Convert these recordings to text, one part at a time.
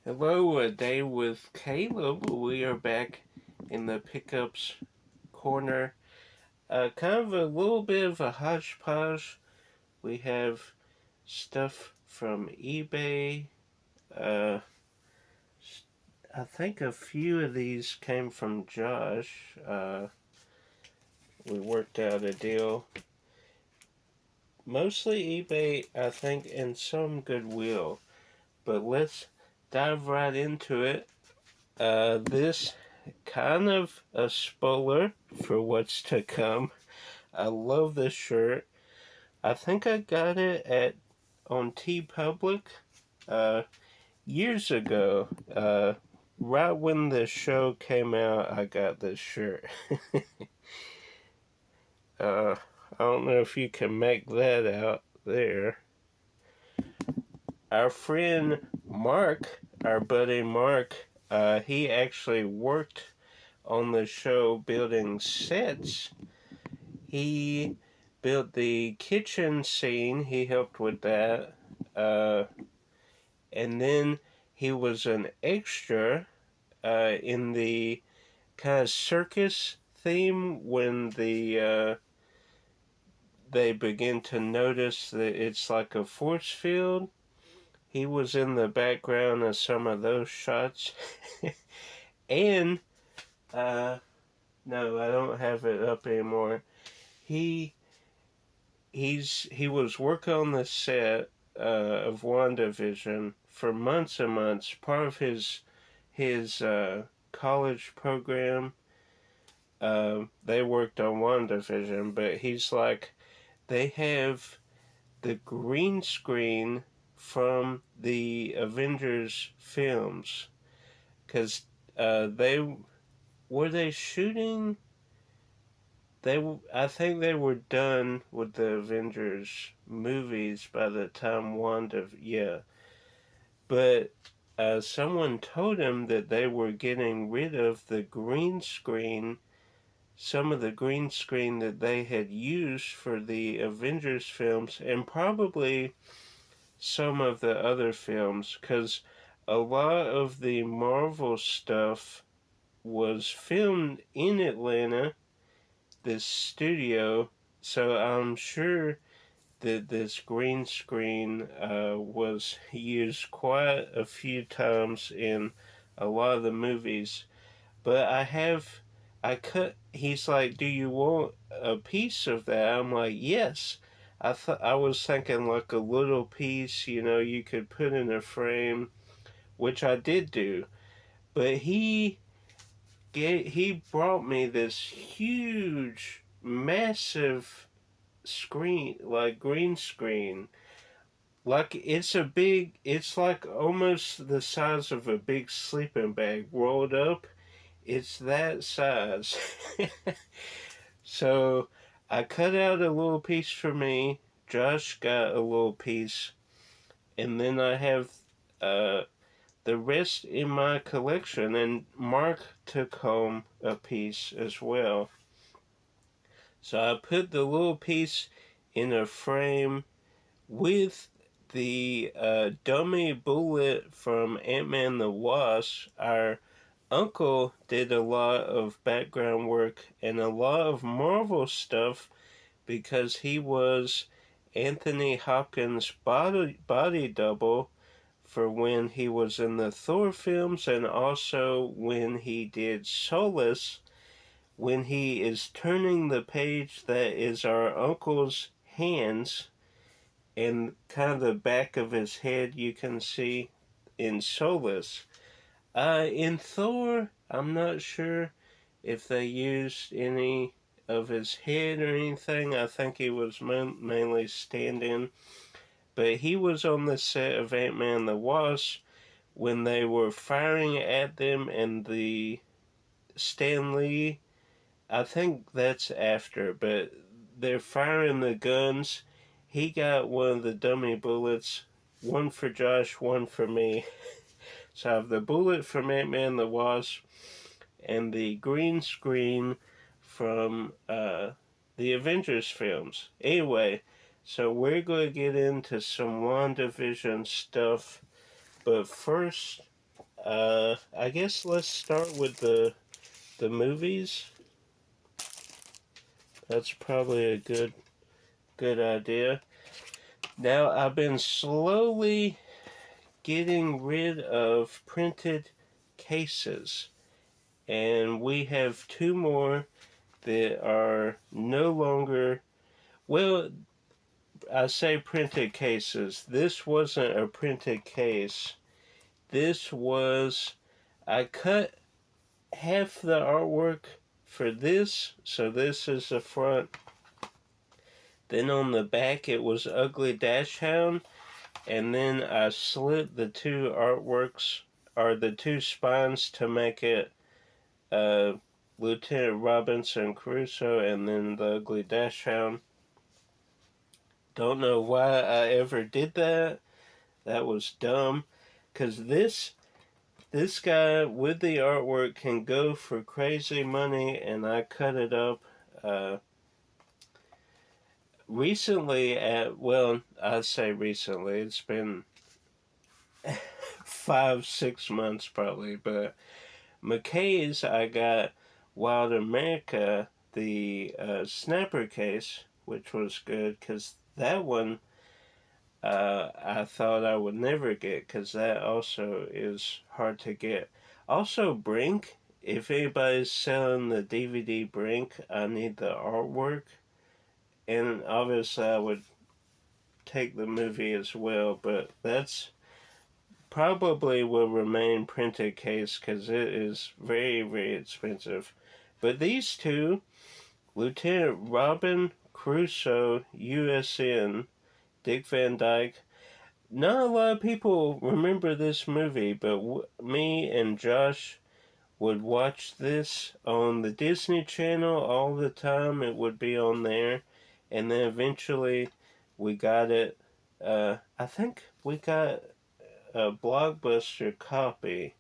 Hello, a day with Caleb. We are back in the pickups corner. Kind of a little bit of a hodgepodge. We have stuff from eBay. Uh, I think a few of these came from Josh. We worked out a deal. Mostly eBay, I think, and some Goodwill. But let's dive right into it. This kind of a spoiler for what's to come. I love this shirt. I think I got it at on TeePublic uh, years ago. Right when the show came out, I got this shirt. I don't know if you can make that out there. Our friend Mark, our buddy Mark, he actually worked on the show building sets. He built the kitchen scene, he helped with that. Uh, and then he was an extra in the kind of circus theme when they begin to notice that it's like a force field. He was in the background of some of those shots. And, uh, no, I don't have it up anymore. He he was working on the set of WandaVision for months and months. Part of his college program, they worked on WandaVision, but he's like, they have the green screen from the Avengers films because they were they shooting. I think they were done with the Avengers movies by the time yeah. But someone told him that they were getting rid of the green screen, some of the green screen that they had used for the Avengers films, and probably some of the other films, because a lot of the Marvel stuff was filmed in Atlanta, this studio, so I'm sure that this green screen was used quite a few times in a lot of the movies. But I cut. He's like, "Do you want a piece of that?" I'm like, "Yes." I was thinking like a little piece, you could put in a frame, which I did do. But he brought me this huge, massive screen, like green screen. Like it's like almost the size of a big sleeping bag rolled up. It's that size. So I cut out a little piece for me. Josh got a little piece. And then I have uh, the rest in my collection. And Mark took home a piece as well. So I put the little piece in a frame with the dummy bullet from Ant-Man the Wasp. Our uncle did a lot of background work and a lot of Marvel stuff because he was Anthony Hopkins' body double for when he was in the Thor films and also when he did Solace, when he is turning the page that is our uncle's hands and kind of the back of his head you can see in Solace. In Thor, I'm not sure if they used any of his head or anything. I think he was mainly stand-in. But he was on the set of Ant-Man the Wasp when they were firing at them, and the Stan Lee, I think that's after, but they're firing the guns. He got one of the dummy bullets, one for Josh, one for me. So I have the bullet from Ant-Man the Wasp and the green screen from the Avengers films. Anyway, so we're going to get into some WandaVision stuff, but first I guess let's start with the movies. That's probably a good idea. Now I've been slowly getting rid of printed cases, and we have two more that are no longer, well, I say printed cases. This wasn't a printed case. This was, I cut half the artwork for this, so this is the front. Then on the back it was Ugly Dash Hound, and then I slit the two artworks, or the two spines, to make it uh, Lieutenant Robinson Crusoe and then the Ugly Dash Hound. Don't know why I ever did that. That was dumb. Because this guy with the artwork can go for crazy money, and I cut it up recently I say recently, it's been 5-6 months probably, but McKay's, I got Wild America, the snapper case, which was good because that one I thought I would never get because that also is hard to get. Also, Brink, if anybody's selling the DVD Brink, I need the artwork. And obviously, I would take the movie as well, but that's probably will remain printed case because it is very, very expensive. But these two, Lieutenant Robin Crusoe, USN, Dick Van Dyke, not a lot of people remember this movie, but me and Josh would watch this on the Disney Channel all the time. It would be on there. And then eventually we got it. I think we got a Blockbuster copy.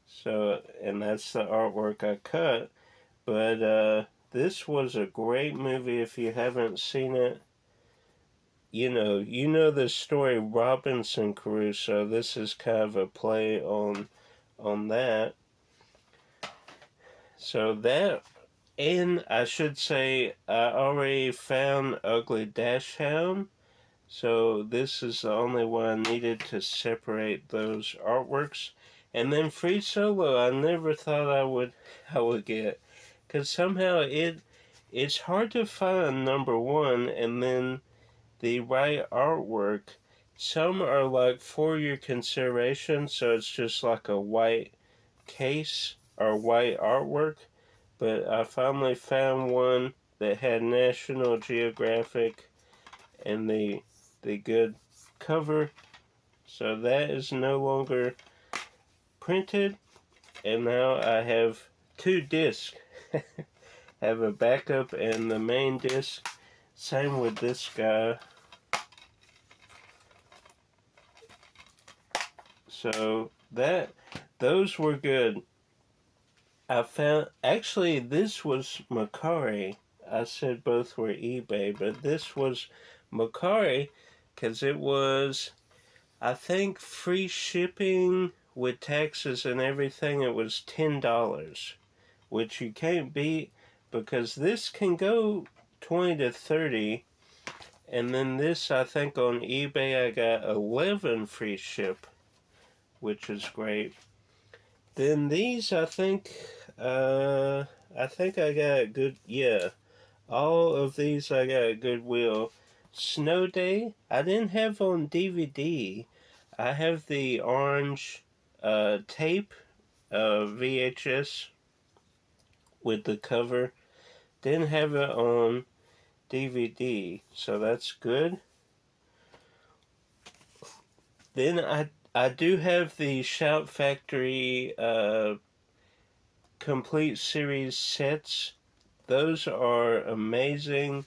So, and that's the artwork I cut. But this was a great movie if you haven't seen it. You know the story Robinson Crusoe. This is kind of a play on that. So that, and I should say I already found Ugly Dash Hound. So this is the only one I needed to separate those artworks. And then Free Solo, I never thought I would get, because somehow it's hard to find number one, and then the right artwork. Some are like for your consideration, so it's just like a white case or white artwork. But I finally found one that had National Geographic and the good cover. So that is no longer printed, and now I have two discs. Have a backup and the main disc. Same with this guy. So those were good. I found, actually, this was Macari. I said both were eBay, but this was Macari because it was, I think, free shipping with taxes and everything. It was $10, which you can't beat because this can go 20 to 30. And then this, I think, on eBay, I got 11 free ship, which is great. Then these, I think I got a good, yeah. All of these I got a Goodwill. Snow Day, I didn't have on DVD. I have the orange tape VHS with the cover. Didn't have it on DVD, so that's good. Then I do have the Shout Factory complete series sets. Those are amazing.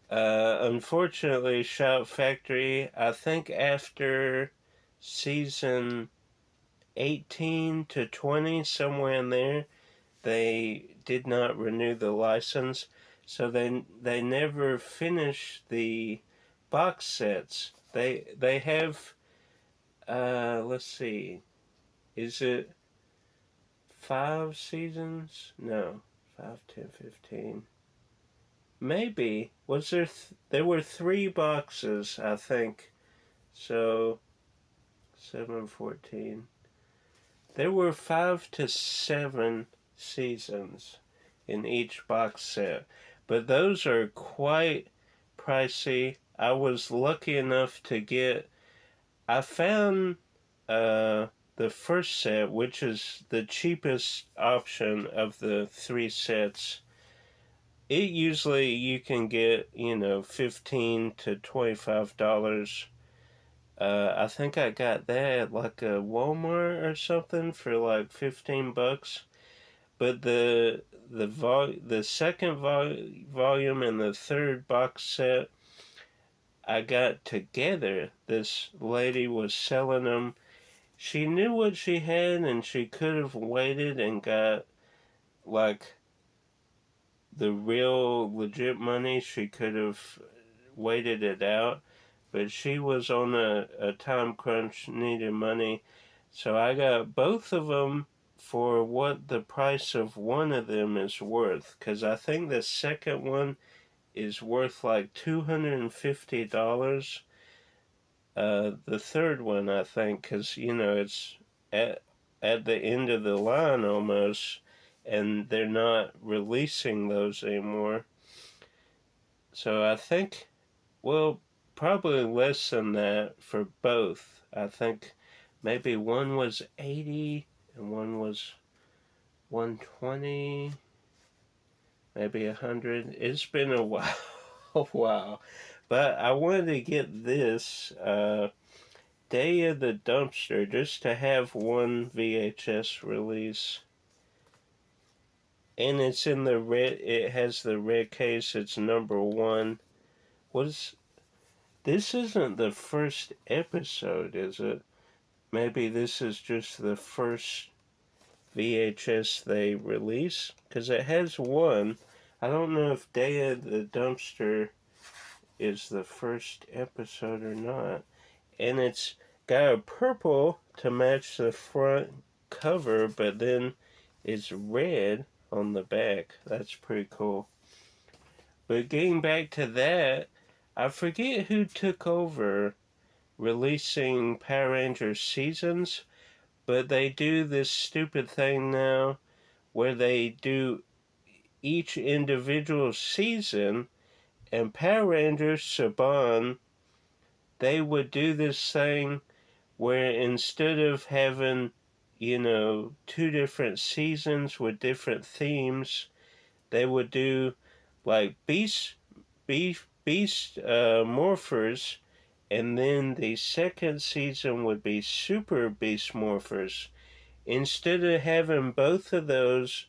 Unfortunately, Shout Factory, I think after season 18 to 20, somewhere in there, they did not renew the license, so they never finished the box sets. They have let's see, Is it 5 seasons? No, 5, 10, 15. Maybe. Was there? There were 3 boxes, I think. So 7, 14. There were 5 to 7 seasons in each box set, but those are quite pricey. I was lucky enough to get. I found uh, the first set, which is the cheapest option of the 3 sets. It usually you can get, $15 to $25. I think I got that at like a Walmart or something for like $15. But the second volume and the third box set I got together. This lady was selling them. She knew what she had, and she could have waited and got like the real legit money. She could have waited it out, but she was on a time crunch, needed money. So I got both of them for what the price of one of them is worth, because I think the second one is worth like $250. The third one, I think, because it's at the end of the line almost, and they're not releasing those anymore. So I think, well, probably less than that for both. I think maybe one was 80 and one was 120, maybe 100. It's been a while, a while. But I wanted to get this Day of the Dumpster just to have one VHS release. And it's in the red, it has the red case, it's number 1. This isn't the first episode, is it? Maybe this is just the first VHS they release? Because it has one. I don't know if Day of the Dumpster is the first episode or not. And it's got a purple to match the front cover, but then it's red on the back. That's pretty cool. But getting back to that, I forget who took over releasing Power Rangers seasons, but they do this stupid thing now where they do each individual season, and Power Rangers Saban, they would do this thing where instead of having, 2 different seasons with different themes, they would do like beast morphers, and then the second season would be super beast morphers. Instead of having both of those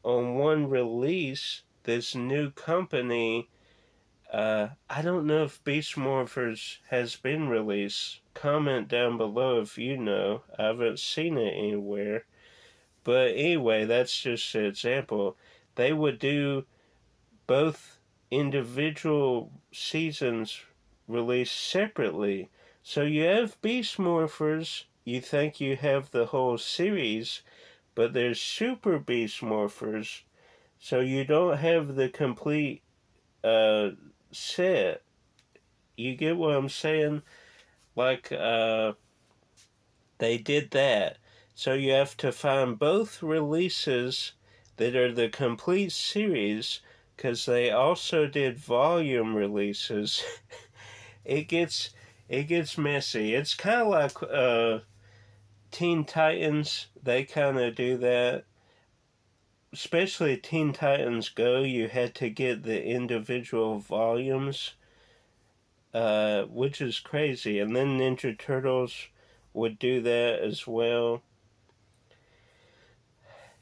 on one release, this new company, I don't know if Beast Morphers has been released. Comment down below if you know. I haven't seen it anywhere. But anyway, that's just an example. They would do both individual seasons released separately. So you have Beast Morphers, you think you have the whole series, but there's Super Beast Morphers, so you don't have the complete set. You get what I'm saying? Like, they did that. So you have to find both releases that are the complete series, because they also did volume releases. it gets it gets messy. It's kind of like Teen Titans. They kind of do that. Especially Teen Titans Go, you had to get the individual volumes, which is crazy. And then Ninja Turtles would do that as well.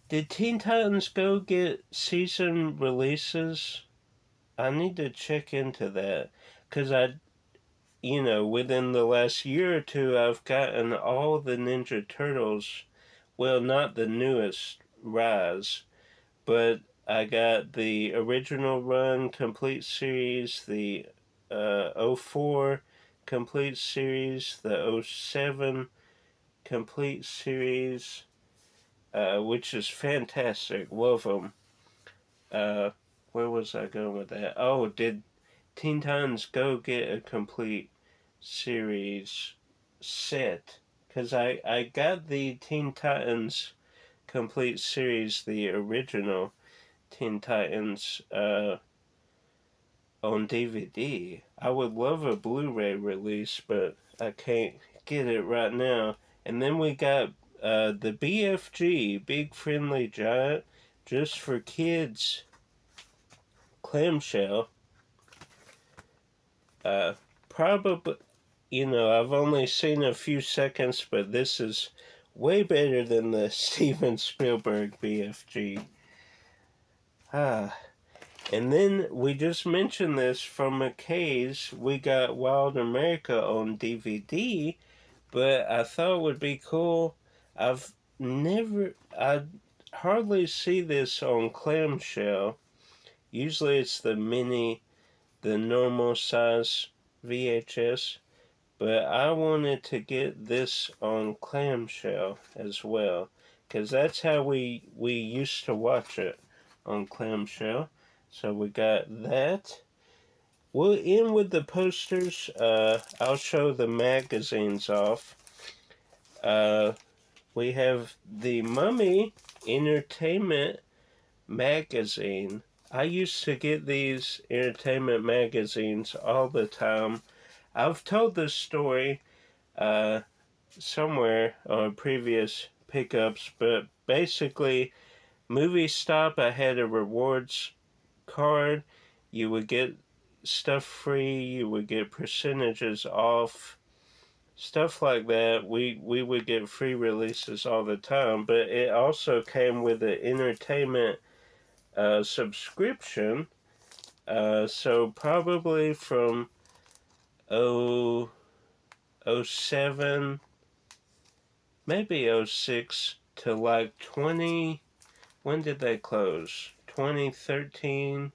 Did Teen Titans Go get season releases? I need to check into that. Because within the last year or two, I've gotten all the Ninja Turtles. Well, not the newest Rise, but I got the original run complete series, the 04 complete series, the 07, complete series, which is fantastic. Love them. Where was I going with that? Oh, did Teen Titans Go get a complete series set? Because I got the Teen Titans complete series, the original Teen Titans, on DVD. I would love a Blu-ray release, but I can't get it right now. And then we got the BFG, Big Friendly Giant, just for kids clamshell. Probably, I've only seen a few seconds, but this is way better than the Steven Spielberg BFG. And then we just mentioned this from McKay's. We got Wild America on DVD, but I thought it would be cool. I hardly see this on clamshell. Usually it's the normal size VHS, but I wanted to get this on clamshell as well, because that's how we used to watch it, on clamshell. So we got that. We'll end with the posters. I'll show the magazines off. We have the Mummy Entertainment magazine. I used to get these entertainment magazines all the time. I've told this story somewhere on previous pickups, but basically, Movie Stop, I had a rewards card. You would get stuff free, you would get percentages off, stuff like that. We would get free releases all the time, but it also came with an entertainment subscription. So probably from 07, maybe 06 to like 20, when did they close? 2013,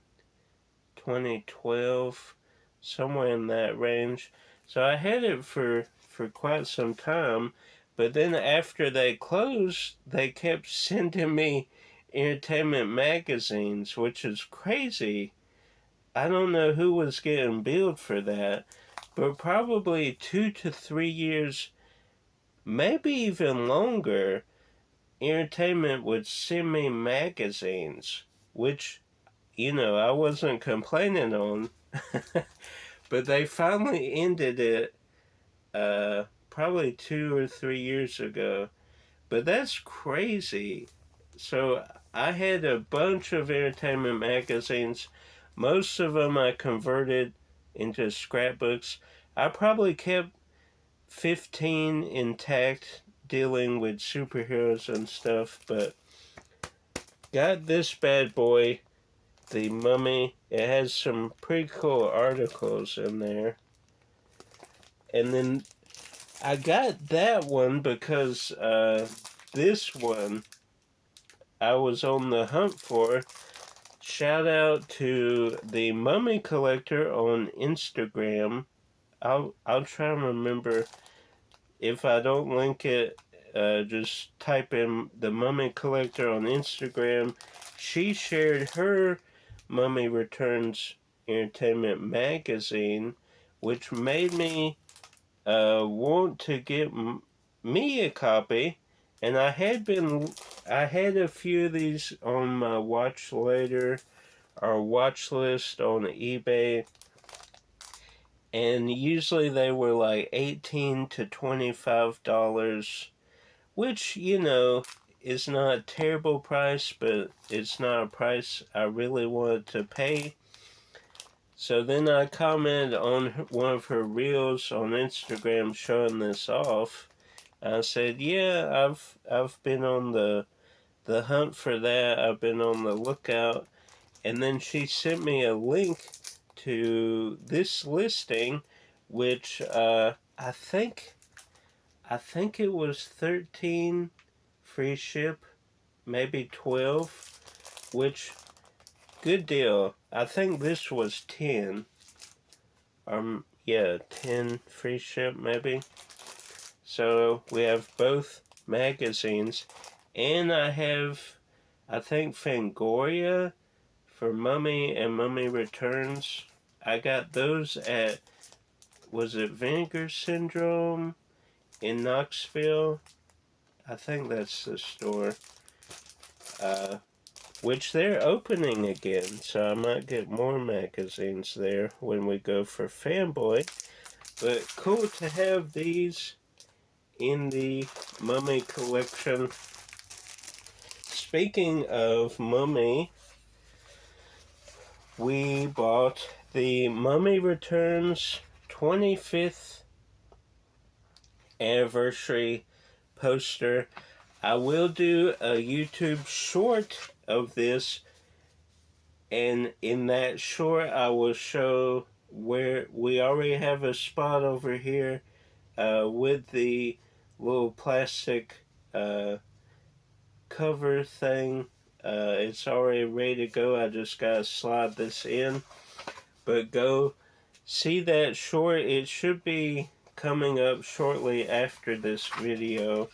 2012, somewhere in that range. So I had it for quite some time, but then after they closed, they kept sending me entertainment magazines, which is crazy. I don't know who was getting billed for that, but probably 2 to 3 years, maybe even longer, entertainment would send me magazines, which, I wasn't complaining on. But they finally ended it probably 2 or 3 years ago. But that's crazy. So I had a bunch of entertainment magazines. Most of them I converted into scrapbooks. I probably kept 15 intact, dealing with superheroes and stuff, but got this bad boy, the Mummy. It has some pretty cool articles in there. And then I got that one because this one I was on the hunt for. Shout out to the Mummy Collector on Instagram. I'll try and remember. If I don't link it, just type in the Mummy Collector on Instagram. She shared her Mummy Returns Entertainment magazine, which made me want to get me a copy. And I had a few of these on my watch later, or watch list on eBay. And usually they were like $18 to $25, which, is not a terrible price, but it's not a price I really wanted to pay. So then I commented on one of her reels on Instagram showing this off. I said, yeah, I've been on the hunt for that. I've been on the lookout. And then she sent me a link to this listing, which I think it was 13 free ship, maybe 12, which, good deal. I think this was 10. 10 free ship maybe. So we have both magazines. And I have, I think, Fangoria for Mummy and Mummy Returns. I got those at, was it Vinegar Syndrome in Knoxville? I think that's the store. Which they're opening again, so I might get more magazines there when we go for Fanboy. But cool to have these in the Mummy collection. Speaking of Mummy, we bought the Mummy Returns 25th anniversary poster. I will do a YouTube short of this, and in that short I will show where we already have a spot over here with the little plastic cover thing. It's already ready to go. I just gotta slide this in. But go see that short. It should be coming up shortly after this video.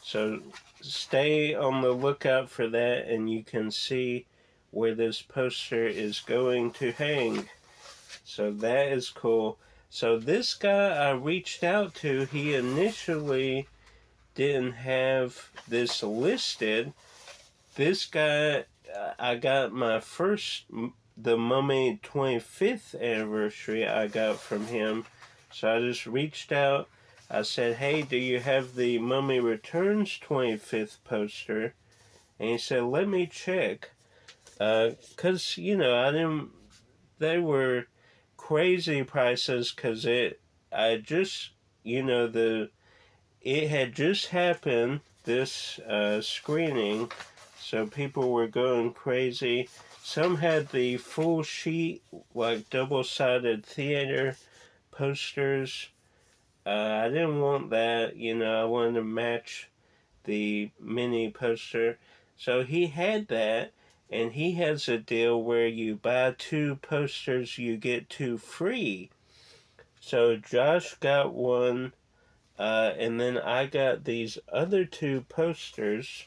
So stay on the lookout for that, and you can see where this poster is going to hang. So that is cool. So this guy I reached out to, he initially didn't have this listed. This guy, I got my first, the Mummy 25th anniversary I got from him. So I just reached out. I said, hey, do you have the Mummy Returns 25th poster? And he said, let me check. Because, you know, I didn't, they were crazy prices because I just, you know, it had just happened, this screening, so people were going crazy. Some had the full sheet, like double-sided theater posters. I didn't want that, you know, I wanted to match the mini poster. So he had that, and he has a deal where you buy 2 posters, you get 2 free. So Josh got one, and then I got these other 2 posters.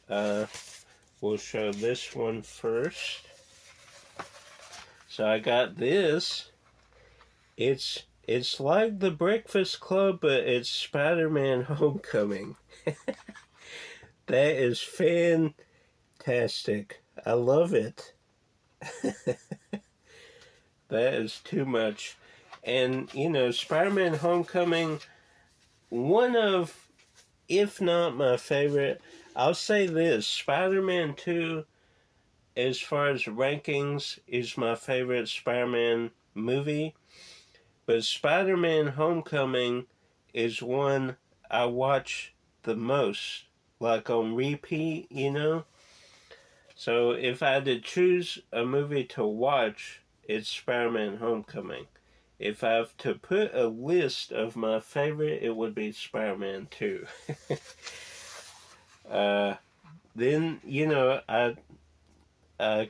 We'll show this one first. So I got this. It's like the Breakfast Club, but it's Spider-Man Homecoming. That is fantastic. I love it. That is too much. And, you know, Spider-Man Homecoming, one of, if not my favorite, I'll say this, Spider-Man 2, as far as rankings, is my favorite Spider-Man movie. But Spider-Man Homecoming is one I watch the most, like on repeat, you know? So if I had to choose a movie to watch, it's Spider-Man Homecoming. If I have to put a list of my favorite, it would be Spider-Man 2. Then, you know, I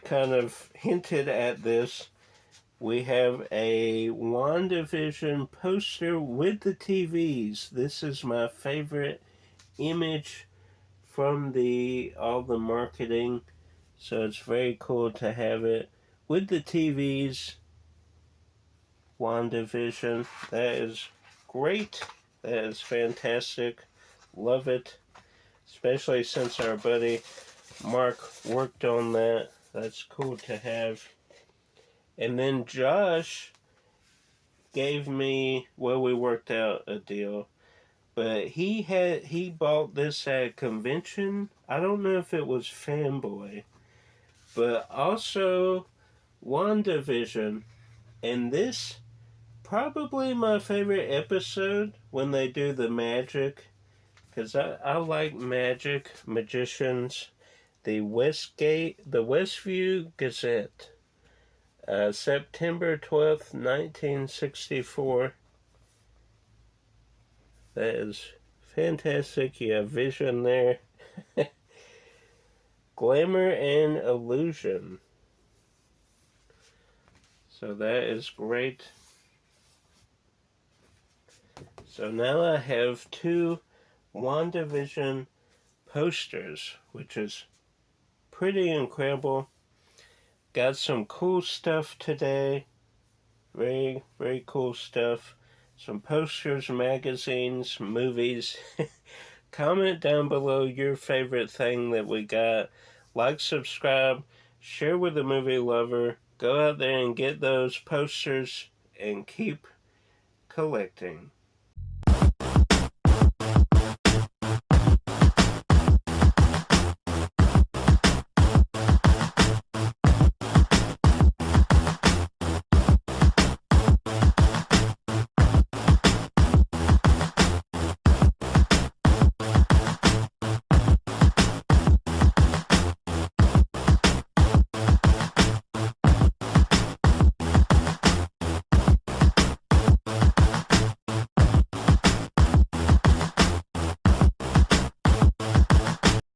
kind of hinted at this. We have a WandaVision poster with the TVs. This is my favorite image from all the marketing. So it's very cool to have it with the TVs. WandaVision. That is great. That is fantastic. Love it. Especially since our buddy Mark worked on that. That's cool to have. And then Josh gave me, well, we worked out a deal, but he bought this at a convention. I don't know if it was Fanboy, but also WandaVision. And this, probably my favorite episode when they do the magic, because I like magic, magicians. The Westview Gazette, September 12th, 1964. That is fantastic. You have Vision there. Glamour and Illusion. So that is great. So now I have 2 WandaVision posters, which is pretty incredible. Got some cool stuff today. Very, very cool stuff. Some posters, magazines, movies. Comment down below your favorite thing that we got. Like, subscribe, share with a movie lover. Go out there and get those posters and keep collecting.